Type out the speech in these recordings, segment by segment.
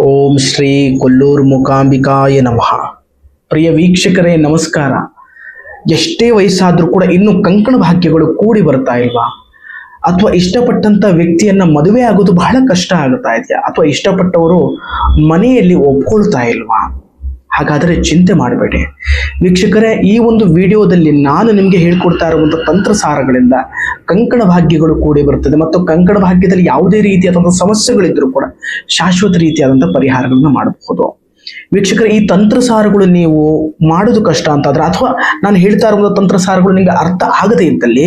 ಓಂ ಶ್ರೀ ಕೊಲ್ಲೂರು ಮೂಕಾಂಬಿಕಾಯ ನಮಃ. ಪ್ರಿಯ ವೀಕ್ಷಕರೇ ನಮಸ್ಕಾರ. ಎಷ್ಟೇ ವಯಸ್ಸಾದ್ರೂ ಕೂಡ ಇನ್ನು ಕಂಕಣ ಭಾಗ್ಯಗಳು ಕೂಡಿ ಬರ್ತಾ ಇಲ್ವಾ? ಅಥವಾ ಇಷ್ಟಪಟ್ಟಂತ ವ್ಯಕ್ತಿಯನ್ನ ಮದುವೆ ಆಗೋದು ಬಹಳ ಕಷ್ಟ ಆಗುತ್ತಾ ಇದೆಯಾ? ಅಥವಾ ಇಷ್ಟಪಟ್ಟವರು ಮನೆಯಲ್ಲಿ ಒಪ್ಕೊಳ್ತಾ ಇಲ್ವಾ? ಹಾಗಾದರೆ ಚಿಂತೆ ಮಾಡಬೇಡಿ ವೀಕ್ಷಕರೇ. ಈ ಒಂದು ವಿಡಿಯೋದಲ್ಲಿ ನಾನು ನಿಮಗೆ ಹೇಳ್ಕೊಡ್ತಾ ಇರುವಂಥ ತಂತ್ರಸಾರಗಳಿಂದ ಕಂಕಣ ಭಾಗ್ಯಗಳು ಕೂಡಿ ಬರ್ತದೆ ಮತ್ತು ಕಂಕಣ ಭಾಗ್ಯದಲ್ಲಿ ಯಾವುದೇ ರೀತಿಯಾದಂಥ ಸಮಸ್ಯೆಗಳಿದ್ರೂ ಕೂಡ ಶಾಶ್ವತ ರೀತಿಯಾದಂಥ ಪರಿಹಾರಗಳನ್ನ ಮಾಡಬಹುದು. ವೀಕ್ಷಕರೇ, ಈ ತಂತ್ರಸಾರಗಳು ನೀವು ಮಾಡೋದು ಕಷ್ಟ ಅಂತಾದ್ರೆ ಅಥವಾ ನಾನು ಹೇಳ್ತಾ ಇರುವಂಥ ತಂತ್ರಸಾರಗಳು ನಿಮಗೆ ಅರ್ಥ ಆಗದೇ ಇದ್ದಲ್ಲಿ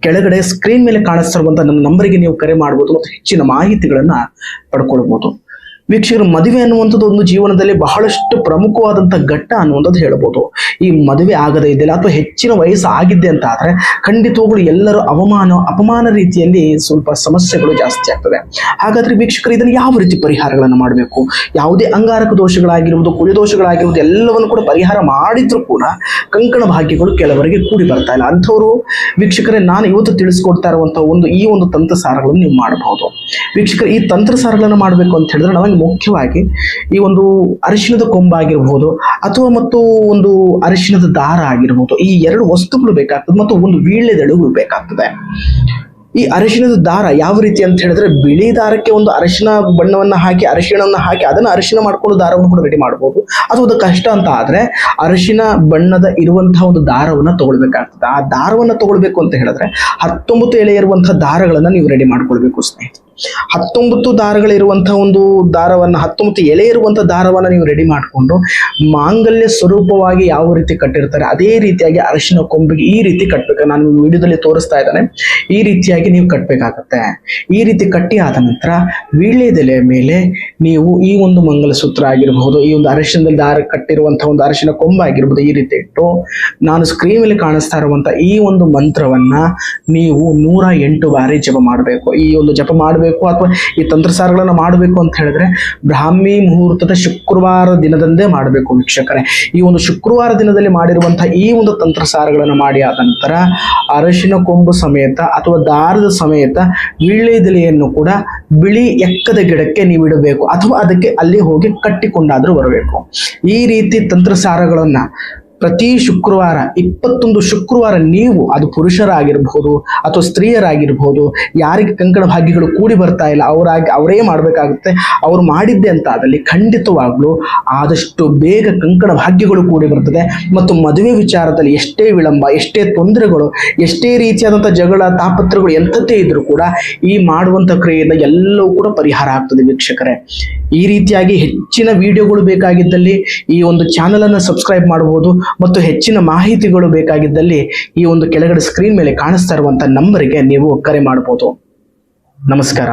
ಕೆಳಗಡೆ ಸ್ಕ್ರೀನ್ ಮೇಲೆ ಕಾಣಿಸ್ತಿರುವಂಥ ನನ್ನ ನಂಬರಿಗೆ ನೀವು ಕರೆ ಮಾಡಬಹುದು ಮತ್ತು ಹೆಚ್ಚಿನ ಮಾಹಿತಿಗಳನ್ನ ಪಡ್ಕೊಳ್ಬಹುದು. ವೀಕ್ಷಕರು, ಮದುವೆ ಅನ್ನುವಂಥದ್ದು ಒಂದು ಜೀವನದಲ್ಲಿ ಬಹಳಷ್ಟು ಪ್ರಮುಖವಾದಂಥ ಘಟ್ಟ ಅನ್ನುವಂಥದ್ದು ಹೇಳ್ಬೋದು. ಈ ಮದುವೆ ಆಗದೇ ಇದೆಯಲ್ಲ ಅಥವಾ ಹೆಚ್ಚಿನ ವಯಸ್ಸು ಆಗಿದ್ದೆ ಅಂತ ಆದ್ರೆ ಖಂಡಿತವಾಗ್ಲೂ ಎಲ್ಲರೂ ಅಪಮಾನ ರೀತಿಯಲ್ಲಿ ಸ್ವಲ್ಪ ಸಮಸ್ಯೆಗಳು ಜಾಸ್ತಿ ಆಗ್ತದೆ. ಹಾಗಾದ್ರೆ ವೀಕ್ಷಕರು, ಇದನ್ನು ಯಾವ ರೀತಿ ಪರಿಹಾರಗಳನ್ನು ಮಾಡಬೇಕು? ಯಾವುದೇ ಅಂಗಾರಕ ದೋಷಗಳಾಗಿರುವುದು, ಕುಳಿ ದೋಷಗಳಾಗಿರುವುದು ಎಲ್ಲವನ್ನು ಕೂಡ ಪರಿಹಾರ ಮಾಡಿದ್ರು ಕೂಡ ಕಂಕಣ ಭಾಗ್ಯಗಳು ಕೆಲವರಿಗೆ ಕೂಡಿ ಬರ್ತಾ ಇಲ್ಲ. ಅಂಥವ್ರು ವೀಕ್ಷಕರೇ, ನಾನು ಇವತ್ತು ತಿಳಿಸ್ಕೊಡ್ತಾ ಇರುವಂತಹ ಈ ಒಂದು ತಂತ್ರಸಾರಗಳನ್ನು ನೀವು ಮಾಡಬಹುದು. ವೀಕ್ಷಕರು, ಈ ತಂತ್ರಸಾರಗಳನ್ನು ಮಾಡಬೇಕು ಅಂತ ಹೇಳಿದ್ರೆ ನಮಗೆ ಮುಖ್ಯವಾಗಿ ಈ ಒಂದು ಅರಿಶಿಣದ ಕೊಂಬಾಗಿರಬಹುದು ಅಥವಾ ಮತ್ತು ಒಂದು ಅರಿಶಿಣದ ದಾರ ಆಗಿರಬಹುದು, ಈ ಎರಡು ವಸ್ತುಗಳು ಬೇಕಾಗ್ತದೆ ಮತ್ತು ಒಂದು ವೀಳ್ಯದೆಲೆಗಳು ಬೇಕಾಗ್ತದೆ. ಈ ಅರಿಶಿಣದ ದಾರ ಯಾವ ರೀತಿ ಅಂತ ಹೇಳಿದ್ರೆ, ಬಿಳಿ ದಾರಕ್ಕೆ ಒಂದು ಅರಿಶಿಣ ಬಣ್ಣವನ್ನ ಹಾಕಿ ಅರಿಶಿಣವನ್ನ ಹಾಕಿ ಅದನ್ನು ಅರಿಶಿಣ ಮಾಡ್ಕೊಂಡು ದಾರವನ್ನು ಕೂಡ ರೆಡಿ ಮಾಡಬಹುದು. ಅಥವಾ ಅದು ಕಷ್ಟ ಅಂತ ಆದ್ರೆ ಅರಿಶಿಣ ಬಣ್ಣದ ಇರುವಂತಹ ಒಂದು ದಾರವನ್ನ ತಗೊಳ್ಬೇಕಾಗ್ತದೆ. ಆ ದಾರವನ್ನ ತಗೊಳ್ಬೇಕು ಅಂತ ಹೇಳಿದ್ರೆ 19 ಎಳೆ ಇರುವಂತಹ ದಾರಗಳನ್ನ ನೀವು ರೆಡಿ ಮಾಡ್ಕೊಳ್ಬೇಕು ಸ್ನೇಹಿತರೆ. 19 ದಾರಗಳಿರುವಂತಹ ಒಂದು ದಾರವನ್ನ 19 ಎಳೆ ಇರುವಂತಹ ದಾರವನ್ನ ನೀವು ರೆಡಿ ಮಾಡಿಕೊಂಡು ಮಾಂಗಲ್ಯ ಸ್ವರೂಪವಾಗಿ ಯಾವ ರೀತಿ ಕಟ್ಟಿರ್ತಾರೆ ಅದೇ ರೀತಿಯಾಗಿ ಅರಿಶಿಣ ಕೊಂಬಿಗೆ ಈ ರೀತಿ ಕಟ್ಟಬೇಕು. ನಾನು ವಿಡಿಯೋದಲ್ಲಿ ತೋರಿಸ್ತಾ ಇದ್ದಾನೆ. ಈ ರೀತಿಯಾಗಿ ನೀವು ಕಟ್ಟಬೇಕಾಗತ್ತೆ. ಈ ರೀತಿ ಕಟ್ಟಿ ಆದ ನಂತರ ವೀಳ್ಯದೆಲೆಯ ಮೇಲೆ ನೀವು ಈ ಒಂದು ಮಂಗಲಸೂತ್ರ ಆಗಿರಬಹುದು, ಈ ಒಂದು ಅರಿಶಿಣದಲ್ಲಿ ದಾರ ಕಟ್ಟಿರುವಂತಹ ಒಂದು ಅರಿಶಿಣ ಕೊಂಬ ಆಗಿರ್ಬೋದು, ಈ ರೀತಿ ಇಟ್ಟು ನಾನು ಸ್ಕ್ರೀನ್ ಮೇಲೆ ಕಾಣಿಸ್ತಾ ಇರುವಂತಹ ಈ ಒಂದು ಮಂತ್ರವನ್ನ ನೀವು 108 ಬಾರಿ ಜಪ ಮಾಡಬೇಕು. ಈ ಒಂದು ಜಪ ಮಾಡಬೇಕು ಅಥವಾ ಈ ತಂತ್ರಸಾರಗಳನ್ನ ಮಾಡಬೇಕು ಅಂತ ಹೇಳಿದ್ರೆ ಬ್ರಾಹ್ಮಿ ಮುಹೂರ್ತದ ಶುಕ್ರವಾರ ದಿನದಂದೇ ಮಾಡಬೇಕು ವೀಕ್ಷಕರೇ. ಈ ಒಂದು ಶುಕ್ರವಾರ ದಿನದಲ್ಲಿ ಮಾಡಿರುವಂತಹ ಈ ಒಂದು ತಂತ್ರಸಾರಗಳನ್ನು ಮಾಡಿ ಆದ ನಂತರ ಅರಿಶಿಣ ಕೊಂಬು ಸಮೇತ ಅಥವಾ ದಾರದ ಸಮೇತ ವೀಳ್ಯದೆಲೆಯನ್ನು ಕೂಡ ಬಿಳಿ ಎಕ್ಕದ ಗಿಡಕ್ಕೆ ನೀವು ಇಡಬೇಕು ಅಥವಾ ಅದಕ್ಕೆ ಅಲ್ಲಿ ಹೋಗಿ ಕಟ್ಟಿಕೊಂಡಾದ್ರೂ ಬರಬೇಕು. ಈ ರೀತಿ ತಂತ್ರಸಾರಗಳನ್ನ ಪ್ರತಿ ಶುಕ್ರವಾರ 21 ಶುಕ್ರವಾರ ನೀವು, ಅದು ಪುರುಷರಾಗಿರ್ಬಹುದು ಅಥವಾ ಸ್ತ್ರೀಯರಾಗಿರ್ಬಹುದು, ಯಾರಿಗೆ ಕಂಕಣ ಭಾಗ್ಯಗಳು ಕೂಡಿ ಬರ್ತಾ ಇಲ್ಲ ಅವರೇ ಮಾಡಬೇಕಾಗುತ್ತೆ. ಅವ್ರು ಮಾಡಿದ್ದೆ ಅಂತ ಆದಲ್ಲಿ ಖಂಡಿತವಾಗ್ಲೂ ಆದಷ್ಟು ಬೇಗ ಕಂಕಣ ಭಾಗ್ಯಗಳು ಕೂಡಿ ಬರ್ತದೆ ಮತ್ತು ಮದುವೆ ವಿಚಾರದಲ್ಲಿ ಎಷ್ಟೇ ವಿಳಂಬ, ಎಷ್ಟೇ ತೊಂದರೆಗಳು, ಎಷ್ಟೇ ರೀತಿಯಾದಂಥ ಜಗಳ ತಾಪತ್ರಗಳು ಎಂಥದ್ದೇ ಇದ್ರೂ ಕೂಡ ಈ ಮಾಡುವಂಥ ಕ್ರಿಯೆಯಿಂದ ಎಲ್ಲವೂ ಕೂಡ ಪರಿಹಾರ ಆಗ್ತದೆ ವೀಕ್ಷಕರೇ. ಈ ರೀತಿಯಾಗಿ ಹೆಚ್ಚಿನ ವಿಡಿಯೋಗಳು ಬೇಕಾಗಿದ್ದಲ್ಲಿ ಈ ಒಂದು ಚಾನಲ್ ಅನ್ನು ಸಬ್ಸ್ಕ್ರೈಬ್ ಮಾಡಬಹುದು ಮತ್ತು ಹೆಚ್ಚಿನ ಮಾಹಿತಿಗಳು ಬೇಕಾಗಿದ್ದಲ್ಲಿ ಈ ಒಂದು ಕೆಳಗಡೆ ಸ್ಕ್ರೀನ್ ಮೇಲೆ ಕಾಣಿಸ್ತಾ ಇರುವಂತಹ ನಂಬರಿಗೆ ನೀವು ಕರೆ ಮಾಡಬಹುದು. ನಮಸ್ಕಾರ.